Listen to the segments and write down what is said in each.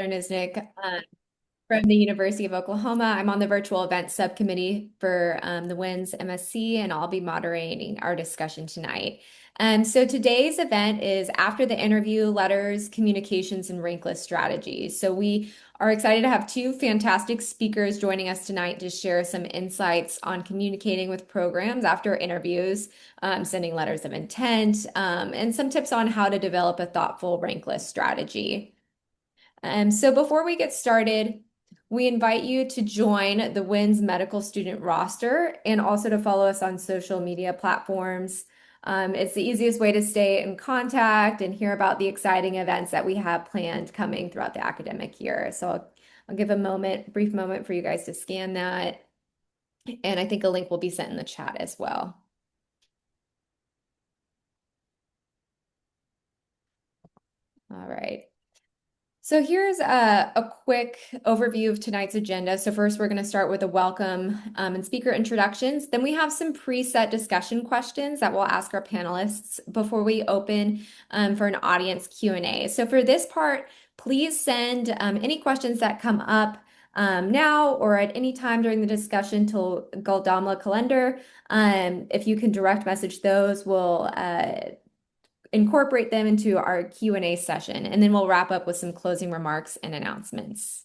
Nisnik from the University of Oklahoma. I'm on the virtual event subcommittee for the WINS MSc, and I'll be moderating our discussion tonight. So today's event is after the interview, letters, communications, and rankless strategies. So we are excited to have two fantastic speakers joining us tonight to share some insights on communicating with programs after interviews, sending letters of intent, and some tips on how to develop a thoughtful rankless strategy. So before we get started, we invite you to join the WINS medical student roster and also to follow us on social media platforms. It's the easiest way to stay in contact and hear about the exciting events that we have planned coming throughout the academic year. So I'll give a brief moment for you guys to scan that. And I think a link will be sent in the chat as well. All right. So here's a quick overview of tonight's agenda. So first, we're going to start with a welcome and speaker introductions. Then we have some preset discussion questions that we'll ask our panelists before we open for an audience Q&A. So for this part, please send any questions that come up now or at any time during the discussion to Guldamla Kalender. If you can direct message those, we'll incorporate them into our Q&A session, and then we'll wrap up with some closing remarks and announcements.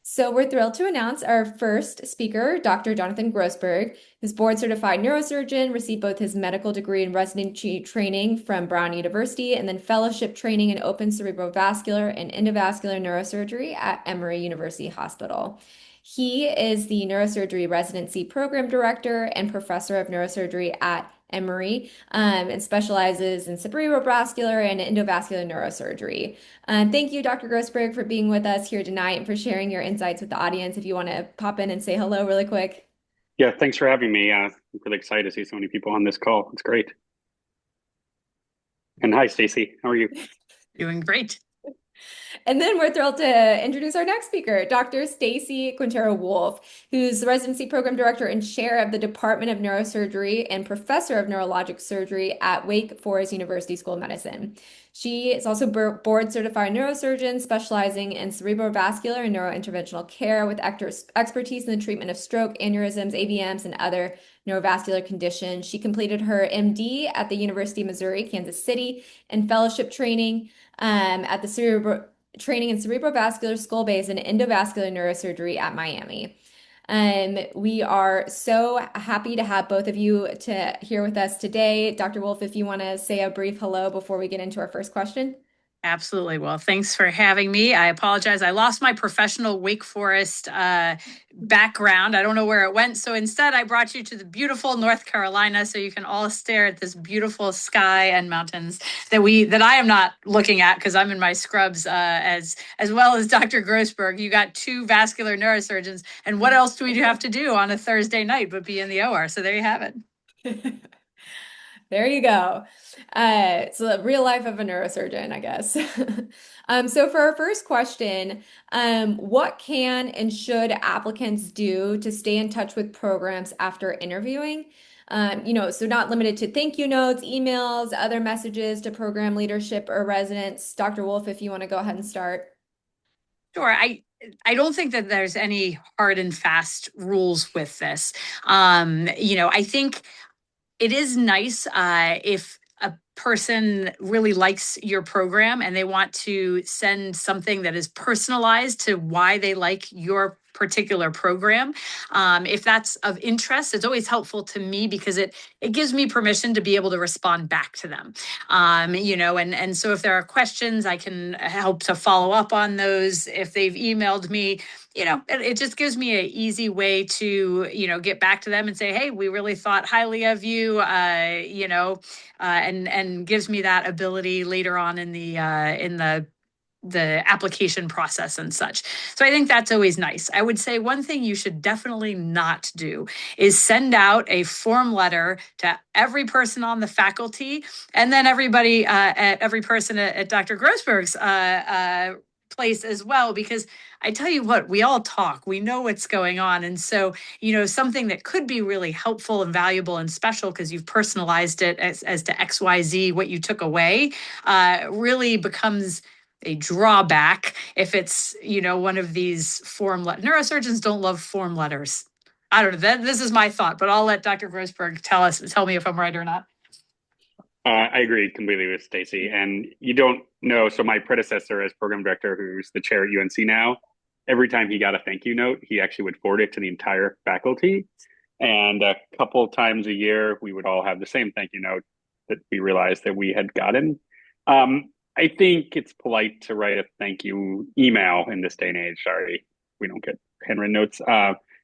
So we're thrilled to announce our first speaker, Dr. Jonathan Grossberg, who's board-certified neurosurgeon, received both his medical degree and residency training from Brown University, and then fellowship training in open cerebrovascular and endovascular neurosurgery at Emory University Hospital. He is the neurosurgery residency program director and professor of neurosurgery at Emory, and specializes in cerebrovascular and endovascular neurosurgery. Thank you, Dr. Grossberg, for being with us here tonight and for sharing your insights with the audience. If you want to pop in and say hello really quick. Yeah, thanks for having me. I'm really excited to see so many people on this call. It's great. And hi, Stacy. How are you? Doing great. And then we're thrilled to introduce our next speaker, Dr. Stacy Quintero Wolf, who's the residency program director and chair of the Department of Neurosurgery and professor of neurologic surgery at Wake Forest University School of Medicine. She is also board certified neurosurgeon specializing in cerebrovascular and neurointerventional care with expertise in the treatment of stroke, aneurysms, AVMs, and other neurovascular conditions. She completed her MD at the University of Missouri, Kansas City, and fellowship training at the training in cerebrovascular, skull base, and endovascular neurosurgery at Miami. We are so happy to have both of you here with us today. Dr. Wolf, if you want to say a brief hello before we get into our first question. Absolutely. Well, thanks for having me. I apologize. I lost my professional Wake Forest background. I don't know where it went. So instead, I brought you to the beautiful North Carolina so you can all stare at this beautiful sky and mountains that I am not looking at because I'm in my scrubs as well as Dr. Grossberg. You got two vascular neurosurgeons. And what else do we have to do on a Thursday night but be in the OR? So there you have it. There you go. So the real life of a neurosurgeon, I guess. So for our first question, what can and should applicants do to stay in touch with programs after interviewing? So not limited to thank you notes, emails, other messages to program leadership or residents. Dr. Wolf, if you want to go ahead and start. Sure. I don't think that there's any hard and fast rules with this. I think it is nice if a person really likes your program and they want to send something that is personalized to why they like your particular program. If that's of interest, it's always helpful to me because it gives me permission to be able to respond back to them. And so if there are questions, I can help to follow up on those. If they've emailed me, it just gives me an easy way to, get back to them and say, hey, we really thought highly of you, and gives me that ability later on in the application process and such. So I think that's always nice. I would say one thing you should definitely not do is send out a form letter to every person on the faculty and then every person at Dr. Grossberg's place as well, because I tell you what, we all talk, we know what's going on. And so, something that could be really helpful and valuable and special because you've personalized it as to XYZ, what you took away, really becomes a drawback if it's, one of these neurosurgeons don't love form letters. I don't know. This is my thought, but I'll let Dr. Grossberg tell me if I'm right or not. I agree completely with Stacy. And you don't know. So my predecessor as program director, who's the chair at UNC now, every time he got a thank you note, he actually would forward it to the entire faculty. And a couple times a year, we would all have the same thank you note that we realized that we had gotten. I think it's polite to write a thank you email in this day and age. Sorry, we don't get handwritten notes.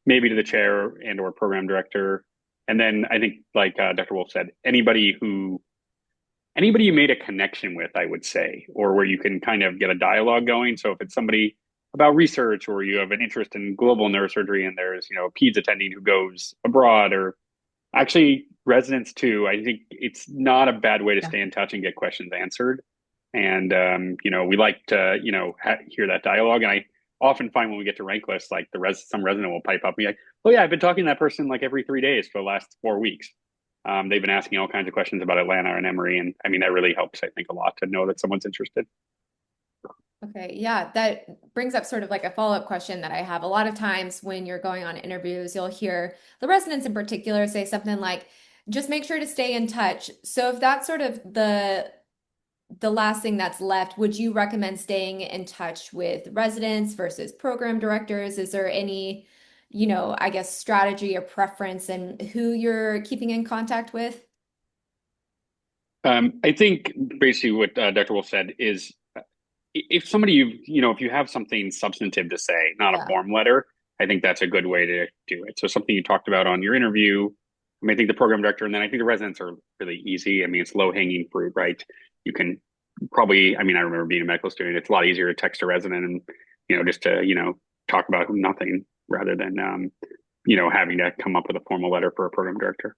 Maybe to the chair and or program director. And then I think, like Dr. Wolf said, anybody you made a connection with, I would say, or where you can kind of get a dialogue going. So if it's somebody about research, or you have an interest in global neurosurgery and there's, a peds attending who goes abroad, or actually residents too, I think it's not a bad way to stay in touch and get questions answered. And, we like to, hear that dialogue. And I often find when we get to rank lists, like some resident will pipe up and be like, oh yeah, I've been talking to that person like every 3 days for the last 4 weeks. They've been asking all kinds of questions about Atlanta and Emory. And I mean, that really helps, I think, a lot to know that someone's interested. Okay, yeah, that brings up sort of like a follow-up question that I have. A lot of times when you're going on interviews, you'll hear the residents in particular say something like, just make sure to stay in touch. So if that's sort of the last thing that's left, would you recommend staying in touch with residents versus program directors? Is there any, I guess strategy or preference in who you're keeping in contact with? I think basically what Dr. Wolf said is if somebody if you have something substantive to say, not a form letter, I think that's a good way to do it. So something you talked about on your interview, I mean, I think the program director, and then I think the residents are really easy. I mean, it's low hanging fruit, right? You can probably, I mean, I remember being a medical student, it's a lot easier to text a resident and, just to, talk about nothing rather than, having to come up with a formal letter for a program director.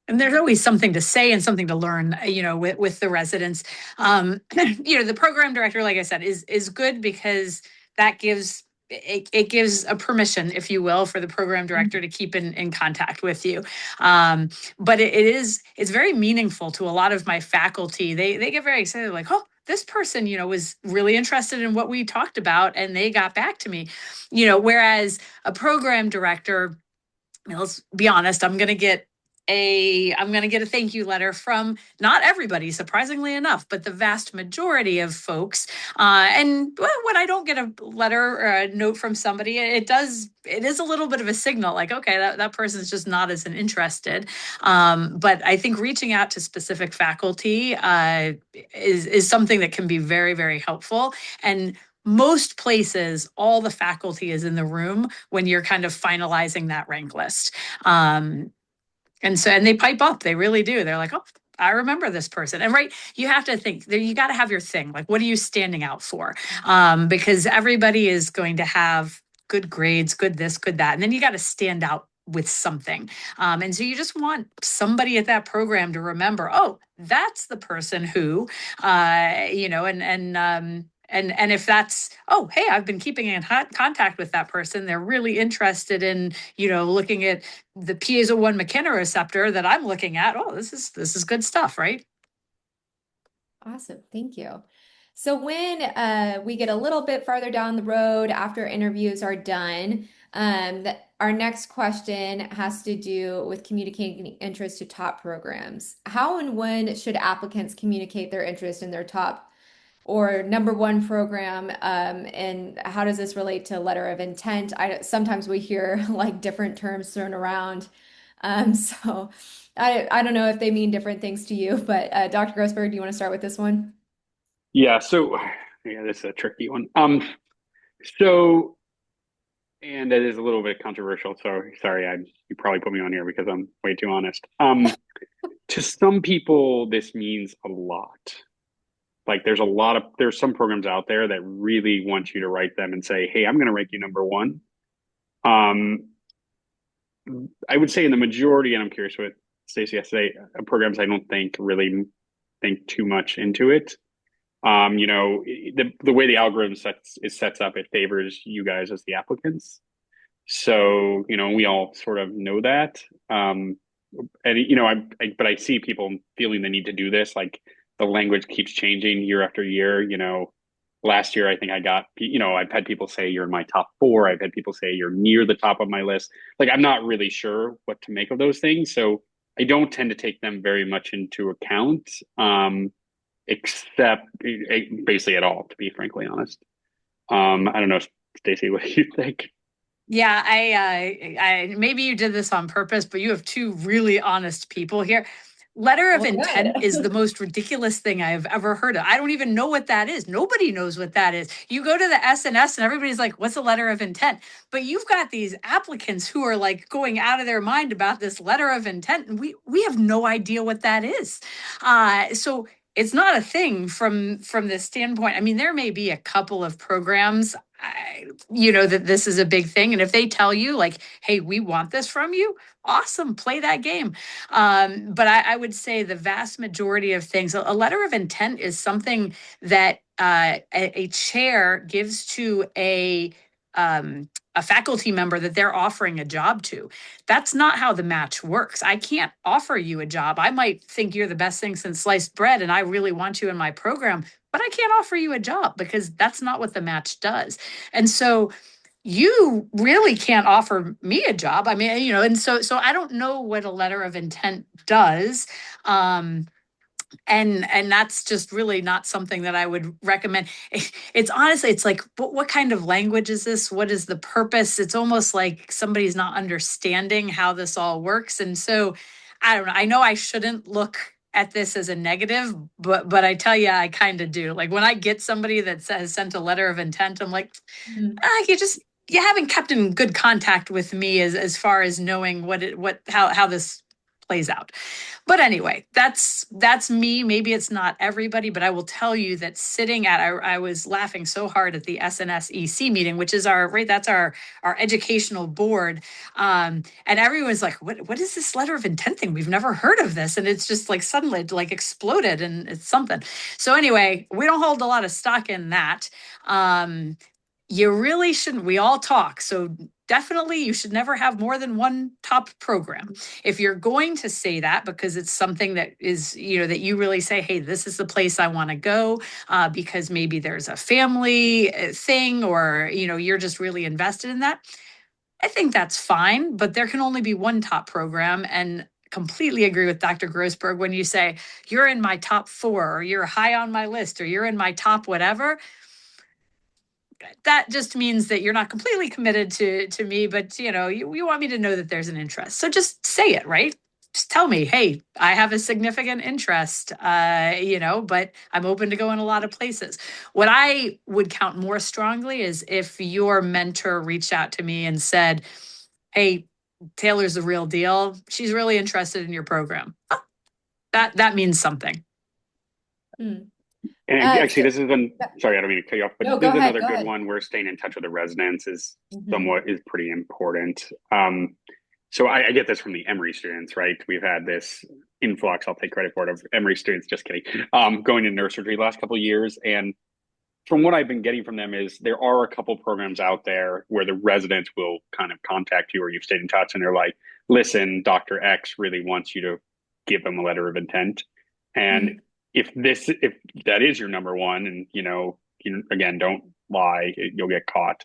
And there's always something to say and something to learn, with the residents. The program director, like I said, is good because that gives it gives a permission, if you will, for the program director to keep in contact with you. But it's very meaningful to a lot of my faculty. They get very excited, like, oh, this person, was really interested in what we talked about, and they got back to me. Whereas a program director, let's be honest, I'm going to get a thank you letter from not everybody, surprisingly enough, but the vast majority of folks. And when I don't get a letter or a note from somebody, it is a little bit of a signal, like, okay, that person's just not as interested. But I think reaching out to specific faculty is something that can be very, very helpful. And most places, all the faculty is in the room when you're kind of finalizing that rank list. And they pipe up, they really do. They're like, oh, I remember this person. And you have to think, you got to have your thing. Like, what are you standing out for? Because everybody is going to have good grades, good this, good that. And then you got to stand out with something. And so you just want somebody at that program to remember, oh, that's the person who, and if that's, oh, hey, I've been keeping in contact with that person. They're really interested in, looking at the piezo-1 mechanoreceptor that I'm looking at. Oh, this is good stuff, right? Awesome. Thank you. So when we get a little bit farther down the road after interviews are done, our next question has to do with communicating interest to top programs. How and when should applicants communicate their interest in their top or number one program, and how does this relate to letter of intent? Sometimes we hear like different terms thrown around. So I don't know if they mean different things to you, but Dr. Grossberg, do you want to start with this one? Yeah, so this is a tricky one. So, and it is a little bit controversial, so sorry, you probably put me on here because I'm way too honest. To some people, this means a lot. Like there's some programs out there that really want you to write them and say, hey, I'm going to rank you number one. I would say in the majority, and I'm curious what Stacy has to say, programs I don't think really think too much into it. The way the algorithm sets up, it favors you guys as the applicants. So, we all sort of know that. And, but I see people feeling the need to do this, like the language keeps changing year after year. Last year, I think I got, I've had people say you're in my top four. I've had people say you're near the top of my list. Like, I'm not really sure what to make of those things. So I don't tend to take them very much into account, except basically at all, to be frankly honest. I don't know, Stacey, what do you think? Yeah, I maybe you did this on purpose, but you have two really honest people here. Letter of Well, intent is the good. most ridiculous thing I've ever heard of. I don't even know what that is. Nobody knows what that is. You go to the SNS and everybody's like, "What's a letter of intent?" But you've got these applicants who are like going out of their mind about this letter of intent, and we have no idea what that is. So it's not a thing from this standpoint. I mean, there may be a couple of programs that this is a big thing. And if they tell you like, hey, we want this from you, awesome, play that game. But I would say the vast majority of things, a letter of intent is something that a chair gives to a faculty member that they're offering a job to. That's not how the match works. I can't offer you a job. I might think you're the best thing since sliced bread and I really want you in my program, but I can't offer you a job because that's not what the match does. And so you really can't offer me a job. I mean, and so I don't know what a letter of intent does. And that's just really not something that I would recommend. It's honestly, it's like, what kind of language is this? What is the purpose? It's almost like somebody's not understanding how this all works. And so I don't know. I know I shouldn't look at this as a negative, but I tell you, I kind of do. Like when I get somebody that says sent a letter of intent, I'm like, Mhm. you haven't kept in good contact with me as far as knowing how this plays out. But anyway, that's me. Maybe it's not everybody, but I will tell you that I was laughing so hard at the SNSEC meeting, which is that's our educational board. And everyone's like, what is this letter of intent thing? We've never heard of this. And it's just like suddenly it like exploded and it's something. So anyway, we don't hold a lot of stock in that. You really shouldn't. We all talk. So definitely you should never have more than one top program. If you're going to say that because it's something that is, that you really say, hey, this is the place I want to go, because maybe there's a family thing or, you're just really invested in that. I think that's fine, but there can only be one top program. And completely agree with Dr. Grossberg when you say you're in my top four or you're high on my list or you're in my top whatever. That just means that you're not completely committed to me, but you want me to know that there's an interest. So just say it, right? Just tell me, hey, I have a significant interest, but I'm open to go in a lot of places. What I would count more strongly is if your mentor reached out to me and said, hey, Taylor's the real deal. She's really interested in your program. Oh, that means something. Hmm. And actually, So this is one. yeah. Sorry, I don't mean to cut you off, but No, this go is ahead. another Go good ahead. one where staying in touch with the residents is Mhm. somewhat is pretty important. So I get this from the Emory students, right? We've had this influx. I'll take credit for it of Emory students. Just kidding. Going to neurosurgery the last couple of years, and from what I've been getting from them is there are a couple programs out there where the residents will kind of contact you or you've stayed in touch and they're like, listen, Dr. X really wants you to give them a letter of intent. And Mhm. if that is your number one and again, don't lie, you'll get caught.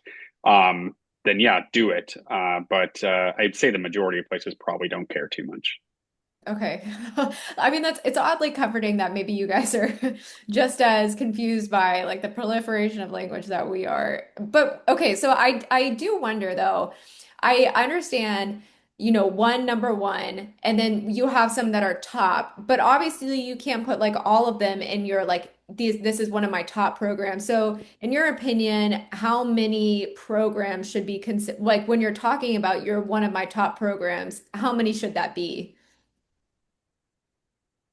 Then yeah, do it. But I'd say the majority of places probably don't care too much. Okay. I mean, it's oddly comforting that maybe you guys are just as confused by like the proliferation of language that we are. But okay, so I do wonder though. I understand, one number one, and then you have some that are top, but obviously you can't put like all of them in your like this is one of my top programs. So, in your opinion, how many programs should be considered like when you're talking about your one of my top programs, how many should that be?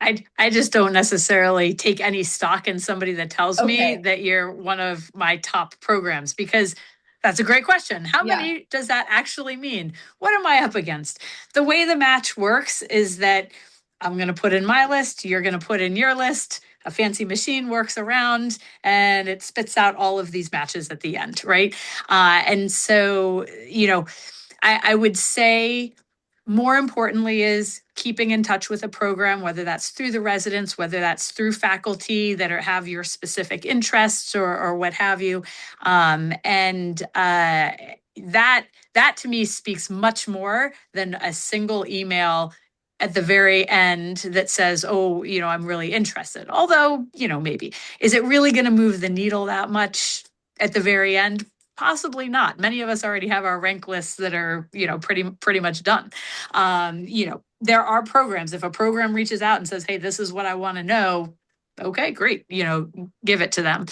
I just don't necessarily take any stock in somebody that tells me Okay. that you're one of my top programs because that's a great question. How Yeah. many does that actually mean? What am I up against? The way the match works is that I'm going to put in my list, you're going to put in your list. A fancy machine works around and it spits out all of these matches at the end, right? And so, I would say more importantly is keeping in touch with a program, whether that's through the residents, whether that's through faculty that have your specific interests or what have you. And that to me speaks much more than a single email at the very end that says, oh, I'm really interested. Although, maybe. Is it really going to move the needle that much at the very end? Possibly not. Many of us already have our rank lists that are, pretty much done. There are programs. If a program reaches out and says, hey, this is what I want to know, okay, great, give it to them.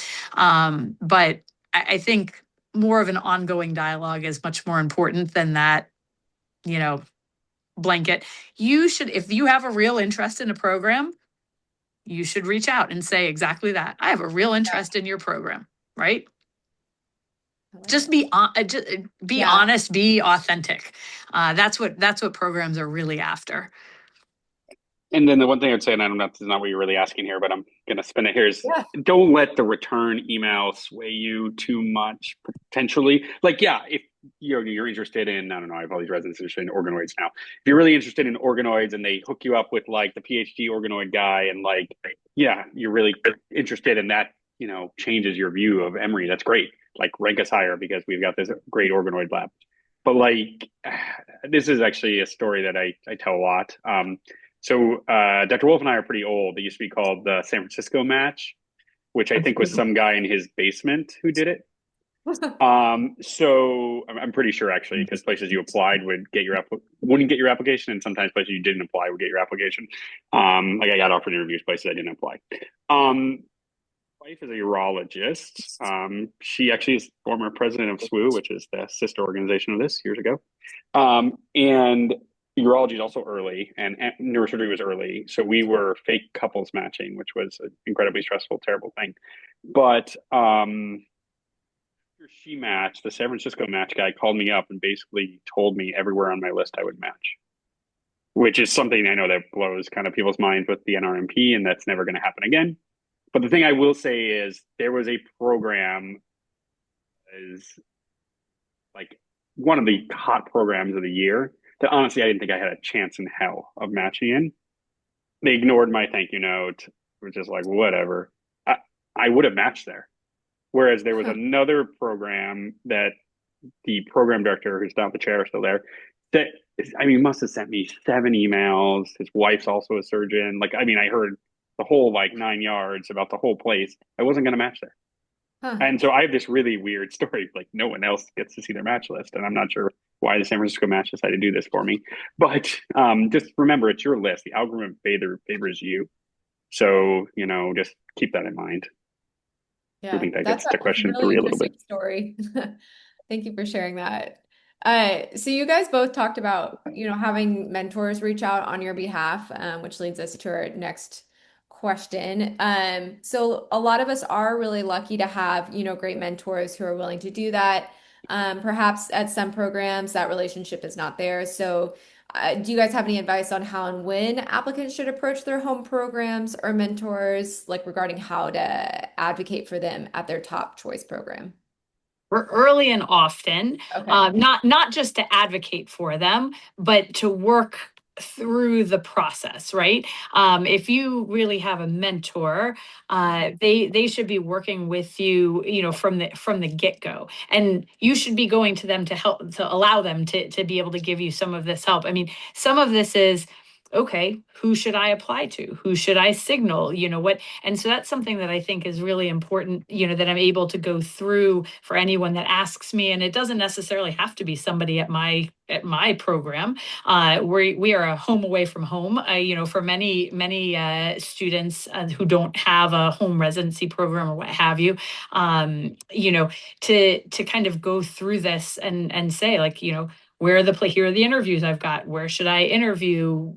But I think more of an ongoing dialogue is much more important than that, blanket. You should, if you have a real interest in a program, you should reach out and say exactly that. I have a real interest in your program, right? Just be Yeah. honest, be authentic. That's what programs are really after. And then the one thing I'd say, and I don't know, this is not what you're really asking here, but I'm going to spin it here, is Yeah. don't let the return email sway you too much, potentially. Like, yeah, if you're interested in, I don't know, I have all these residents interested in organoids now. If you're really interested in organoids and they hook you up with like the PhD organoid guy and like, yeah, you're really interested in that, changes your view of Emory, that's great. Like, rank us higher because we've got this great organoid lab. But like, this is actually a story that I tell a lot. So Dr. Wolf and I are pretty old. It used to be called the San Francisco match, which I think was some guy in his basement who did it. So I'm pretty sure actually, because places you applied wouldn't get your application, and sometimes places you didn't apply would get your application. Like I got offered interviews places I didn't apply. Wife is a urologist. She actually is former president of SWU, which is the sister organization of this years ago. And urology is also early, and neurosurgery was early. So we were fake couples matching, which was an incredibly stressful, terrible thing. But after she matched, the San Francisco match guy called me up and basically told me everywhere on my list I would match, which is something I know that blows kind of people's minds with the NRMP, and that's never going to happen again. But the thing I will say is there was a program is like one of the hot programs of the year that honestly I didn't think I had a chance in hell of matching in. They ignored my thank you note, which is like whatever. I would have matched there. Whereas there was another program that the program director, who's down the chair, still there, that must have sent me 7 emails. His wife's also a surgeon. Like, I heard the whole like 9 yards about the whole place. I wasn't going to match there. And so I have this really weird story. Like, no one else gets to see their match list, and I'm not sure why the San Francisco match decided to do this for me. But just remember, it's your list. The algorithm favors you. So, just keep that in mind. Yeah, I think that that's gets the a question really through a little bit. interesting story. Thank you for sharing that. So you guys both talked about, having mentors reach out on your behalf, which leads us to our next question. So a lot of us are really lucky to have, great mentors who are willing to do that. Perhaps at some programs that relationship is not there. So do you guys have any advice on how and when applicants should approach their home programs or mentors, like regarding how to advocate for them at their top choice program? Early and often, Okay. not just to advocate for them, but to work through the process, right? If you really have a mentor, they should be working with you, from the get-go, and you should be going to them to help, to allow them to be able to give you some of this help. Some of this is, okay, who should I apply to? Who should I signal? What? And so that's something that I think is really important, that I'm able to go through for anyone that asks me. And it doesn't necessarily have to be somebody at my program. We are a home away from home, for many students who don't have a home residency program or what have you, to kind of go through this and say, like, here are the interviews I've got. Where should I interview?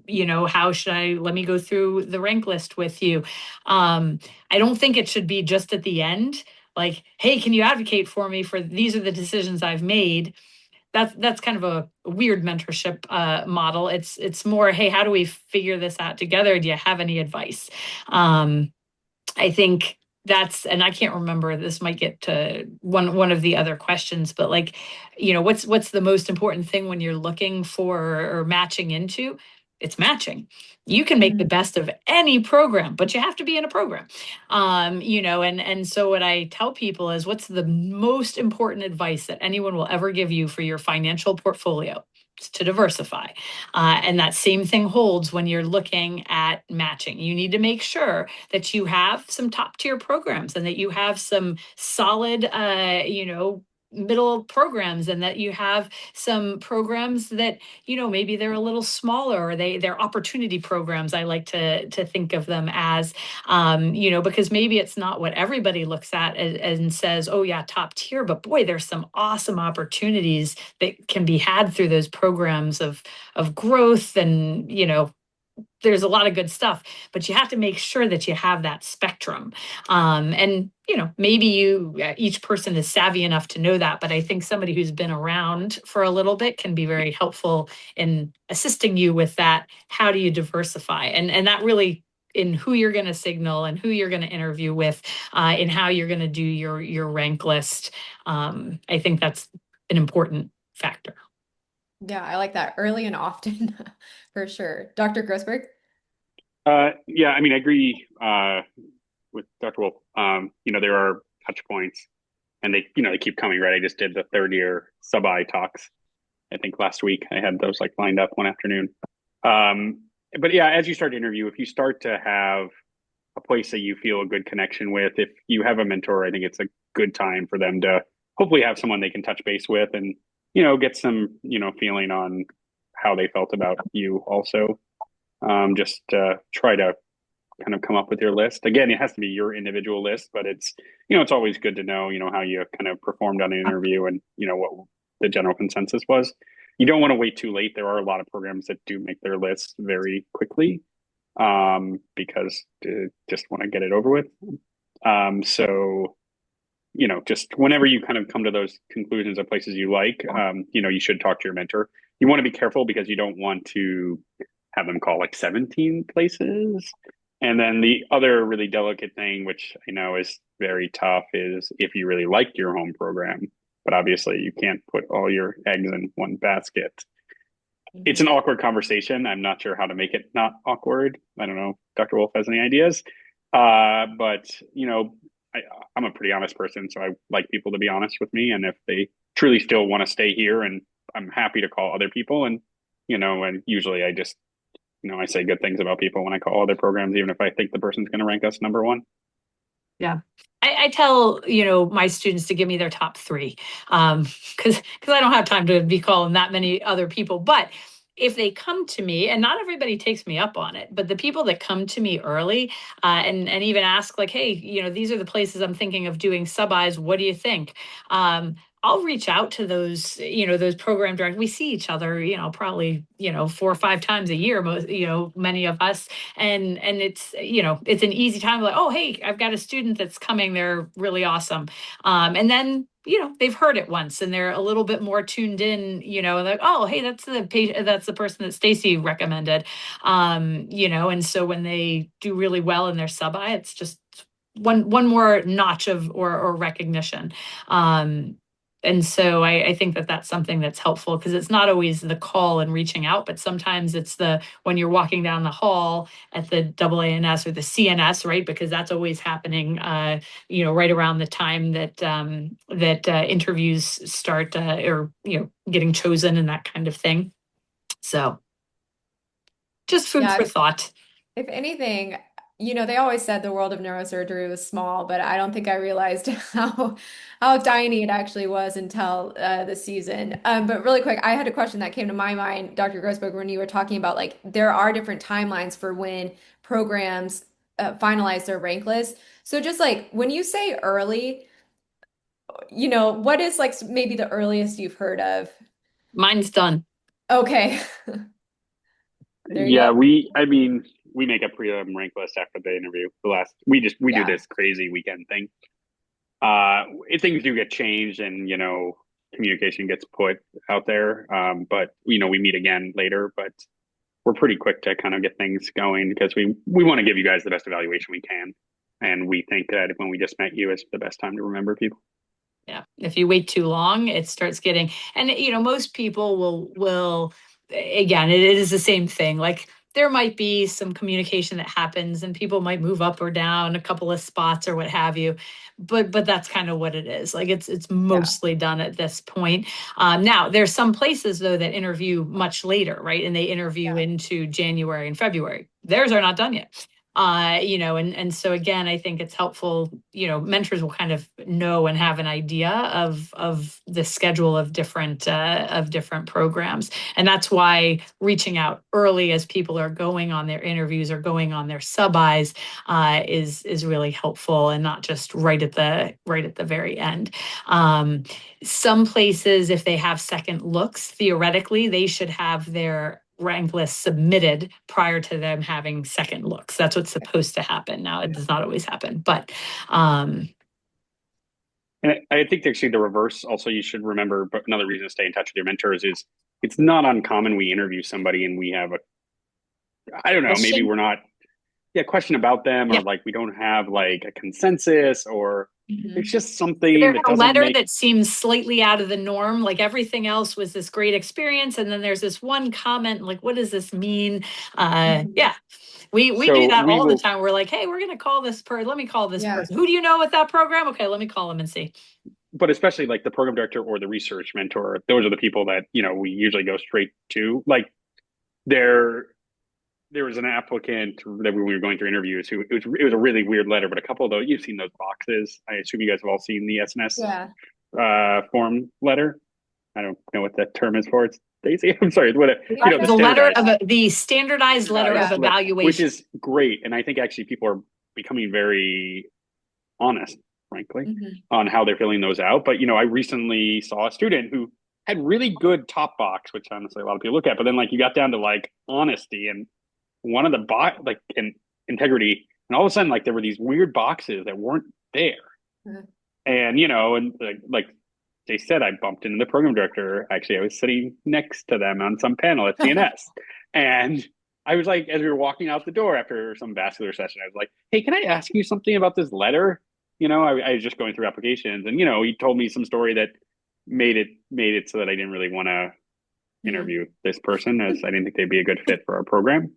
How should let me go through the rank list with you. I don't think it should be just at the end, like, hey, can you advocate for me for these are the decisions I've made? That's kind of a weird mentorship model. It's more, hey, how do we figure this out together? Do you have any advice? I think that's, and I can't remember, this might get to one of the other questions, but like, what's the most important thing when you're looking for or matching into? It's matching. You can make the best of any program, but you have to be in a program. And so what I tell people is, what's the most important advice that anyone will ever give you for your financial portfolio? It's to diversify. And that same thing holds when you're looking at matching. You need to make sure that you have some top tier programs and that you have some solid, middle programs, and that you have some programs that, maybe they're a little smaller, or they're opportunity programs. I like to think of them as, because maybe it's not what everybody looks at and says, oh yeah, top tier, but boy, there's some awesome opportunities that can be had through those programs of growth. And there's a lot of good stuff, but you have to make sure that you have that spectrum. And maybe each person is savvy enough to know that, but I think somebody who's been around for a little bit can be very helpful in assisting you with that. How do you diversify? And that really, in who you're going to signal and who you're going to interview with, in how you're going to do your rank list. I think that's an important factor. Yeah, I like that. Early and often, for sure. Dr. Grossberg? Yeah, I mean, I agree with Dr. Wolf. There are touch points, and they keep coming, right? I just did the third year sub-I talks. I think last week I had those like lined up one afternoon. But yeah, as you start to interview, if you start to have a place that you feel a good connection with, if you have a mentor, I think it's a good time for them to hopefully have someone they can touch base with and, get some, feeling on how they felt about you also. Just try to kind of come up with your list. Again, it has to be your individual list, but it's always good to know, how you kind of performed on an interview and, what the general consensus was. You don't want to wait too late. There are a lot of programs that do make their lists very quickly because they just want to get it over with. So, just whenever you kind of come to those conclusions of places you like, you should talk to your mentor. You want to be careful because you don't want to have them call like 17 places. And then the other really delicate thing, which I know is very tough, is if you really liked your home program, but obviously you can't put all your eggs in one basket. It's an awkward conversation. I'm not sure how to make it not awkward. I don't know if Dr. Wolf has any ideas. But I'm a pretty honest person, so I like people to be honest with me. And if they truly still want to stay here, and I'm happy to call other people, and usually I just I say good things about people when I call other programs, even if I think the person's going to rank us number one. Yeah. I tell, my students to give me their top three, because I don't have time to be calling that many other people. But if they come to me, and not everybody takes me up on it, but the people that come to me early, and even ask like, hey, these are the places I'm thinking of doing sub-Is. What do you think? I'll reach out to those, those program directors. We see each other, probably, 4 or 5 times a year, most, many of us. And it's an easy time, like, oh, hey, I've got a student that's coming. They're really awesome. And then, they've heard it once and they're a little bit more tuned in, like, oh, hey, that's the person that Stacy recommended. And so when they do really well in their sub-I, it's just one more notch of or recognition. And so I think that that's something that's helpful, because it's not always the call and reaching out, but sometimes it's when you're walking down the hall at the AANS or the CNS, right? Because that's always happening, right around the time that interviews start, or getting chosen and that kind of thing. So just food for thought. If anything, they always said the world of neurosurgery was small, but I don't think I realized how tiny it actually was until the season. But really quick, I had a question that came to my mind, Dr. Grossberg, when you were talking about like there are different timelines for when programs finalize their rank list. So just like when you say early, what is like maybe the earliest you've heard of? Mine's done. Okay. There you Yeah, go. we make a prelim rank list after the interview. We do this crazy weekend thing. If things do get changed and communication gets put out there, but we meet again later. But we're pretty quick to kind of get things going because we want to give you guys the best evaluation we can. And we think that when we just met you is the best time to remember people. Yeah. If you wait too long, it starts getting, and most people will, again, it is the same thing. Like there might be some communication that happens and people might move up or down a couple of spots or what have you. But that's kind of what it is. Like it's mostly done at this point. Now there's some places though that interview much later, right? And they interview into January and February. Theirs are not done yet. And so again, I think it's helpful, mentors will kind of know and have an idea of the schedule of different programs. And that's why reaching out early as people are going on their interviews or going on their sub-Is is really helpful, and not just right at the very end. Some places, if they have second looks, theoretically, they should have their rank list submitted prior to them having second looks. That's what's supposed to happen. Now, it does not always happen, but and I think actually the reverse also you should remember, but another reason to stay in touch with your mentors is it's not uncommon we interview somebody and we have I don't know, maybe we're not, question about them, or like we don't have like a consensus, or it's just something there's that a doesn't letter that seems slightly out of the norm. Like everything else was this great experience, and then there's this one comment. Like, what does this mean? Yeah, we do that all the time. We're like, hey, we're gonna call this person. Let me call this person. Who do you know with that program? Okay, let me call them and see. But especially like the program director or the research mentor, those are the people that we usually go straight to. Like there was an applicant that we were going through interviews who it was a really weird letter, but a couple of those, you've seen those boxes. I assume you guys have all seen the SNS form letter. I don't know what that term is for. It's Daisy. I'm sorry. What the standardized letter of evaluation, which is great. And I think actually people are becoming very honest, frankly, on how they're filling those out. But I recently saw a student who had really good top box, which honestly a lot of people look at, but then like you got down to like honesty and one of the and integrity, and all of a sudden like there were these weird boxes that weren't there. And and like they said, I bumped into the program director. Actually, I was sitting next to them on some panel at CNS. And I was like, as we were walking out the door after some vascular session, I was like, hey, can I ask you something about this letter? I was just going through applications, and he told me some story that made it so that I didn't really want to interview this person, as I didn't think they'd be a good fit for our program.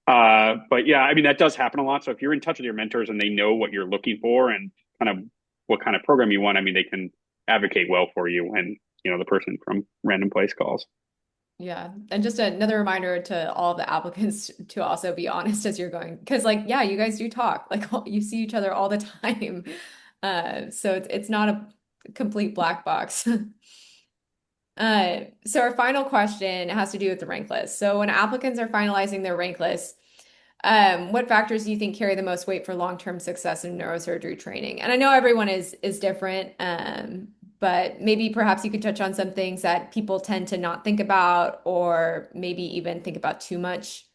But yeah, I mean, that does happen a lot. So if you're in touch with your mentors and they know what you're looking for and kind of what kind of program you want, I mean, they can advocate well for you when, the person from random place calls. Yeah. And just another reminder to all the applicants to also be honest as you're going, because like, yeah, you guys do talk, like you see each other all the time. So it's not a complete black box. So our final question has to do with the rank list. So when applicants are finalizing their rank list, what factors do you think carry the most weight for long-term success in neurosurgery training? And I know everyone is different, but maybe perhaps you could touch on some things that people tend to not think about, or maybe even think about too much.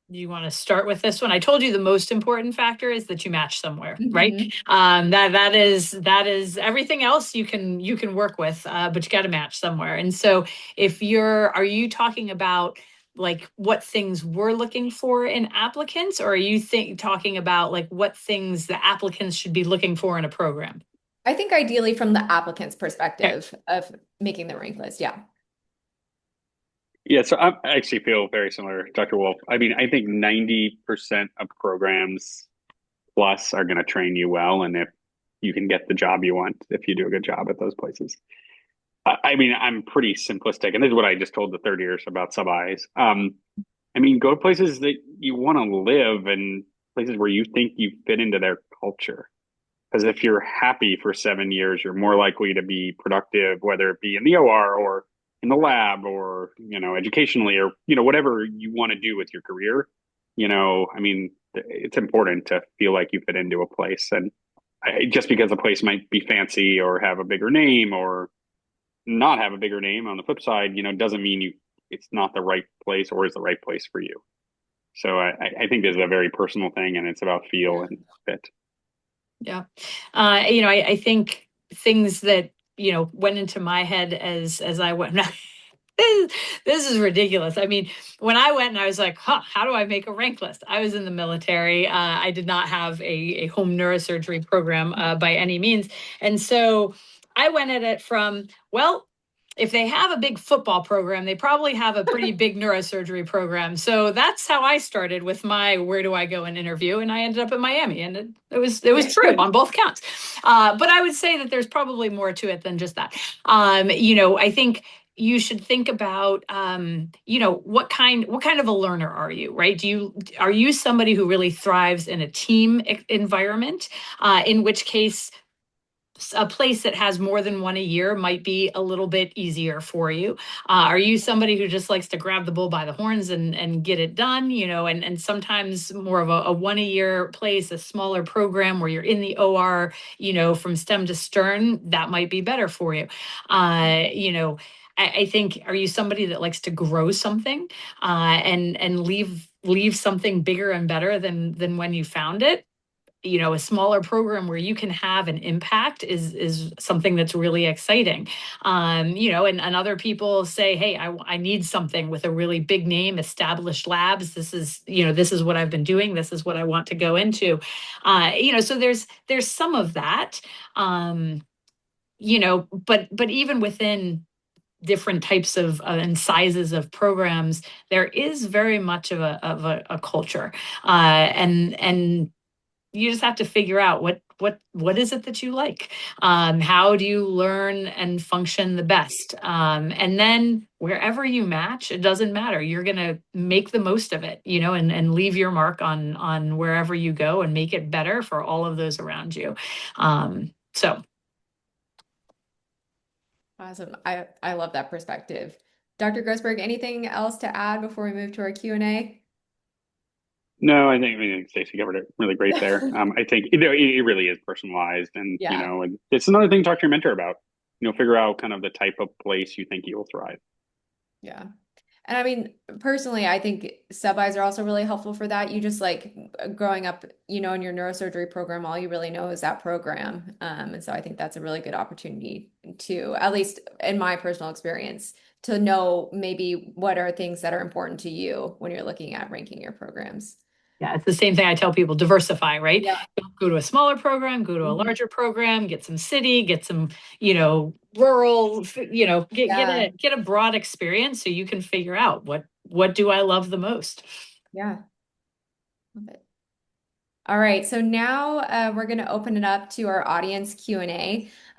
You want to start with this one? I told you the most important factor is that you match somewhere, right? That is everything else you can work with, but you got to match somewhere. And so are you talking about like what things we're looking for in applicants, or are you talking about like what things the applicants should be looking for in a program? I think ideally from the applicant's perspective of making the rank list. Yeah. Yeah, so I actually feel very similar, Dr. Wolf. I mean, I think 90% of programs plus are going to train you well, and if you can get the job you want, if you do a good job at those places. I mean, I'm pretty simplistic, and this is what I just told the third years about sub-Is. I mean, go to places that you want to live and places where you think you fit into their culture. Because if you're happy for 7 years, you're more likely to be productive, whether it be in the OR or in the lab or, educationally or, whatever you want to do with your career. I mean, it's important to feel like you fit into a place. And just because a place might be fancy or have a bigger name or not have a bigger name on the flip side, doesn't mean it's not the right place or is the right place for you. So I think this is a very personal thing, and it's about feel and fit. Yeah. I think things that, went into my head as I went, This is ridiculous. I mean, when I went and I was like, how do I make a rank list? I was in the military. I did not have a home neurosurgery program by any means. And so I went at it from, well, if they have a big football program, they probably have a pretty big neurosurgery program. So that's how I started with my where do I go and interview, and I ended up in Miami, and it was true on both counts. But I would say that there's probably more to it than just that. I think you should think about what kind of a learner are you, right? Are you somebody who really thrives in a team environment, in which case a place that has more than one a year might be a little bit easier for you. Are you somebody who just likes to grab the bull by the horns and get it done? And sometimes more of a one a year place, a smaller program where you're in the OR, from stem to stern, that might be better for you. I think, are you somebody that likes to grow something and leave something bigger and better than when you found it? A smaller program where you can have an impact is something that's really exciting. And other people say, hey, I need something with a really big name, established labs. This is what I've been doing. This is what I want to go into. So there's some of that. But even within different types of and sizes of programs, there is very much of a culture, and you just have to figure out what is it that you like. How do you learn and function the best? And then wherever you match, it doesn't matter. You're gonna make the most of it, and leave your mark on wherever you go and make it better for all of those around you. So Awesome. I love that perspective. Dr. Grossberg, anything else to add before we move to our Q&A? No, I think Stacey covered it really great there. I think it really is personalized, and Yeah. and it's another thing to talk to your mentor about. Figure out kind of the type of place you think you'll thrive. Yeah. And I mean, personally, I think sub-Is are also really helpful for that. You just like growing up, in your neurosurgery program, all you really know is that program. And so I think that's a really good opportunity to, at least in my personal experience, to know maybe what are things that are important to you when you're looking at ranking your programs. yeah, it's the same thing I tell people: diversify, right? Yeah. Don't go to a smaller program, go to a Mhm. larger program, get some city, get some, rural, Yeah. get a broad experience so you can figure out what do I love the most. Yeah. Love it. All right, so now we're going to open it up to our audience Q&A.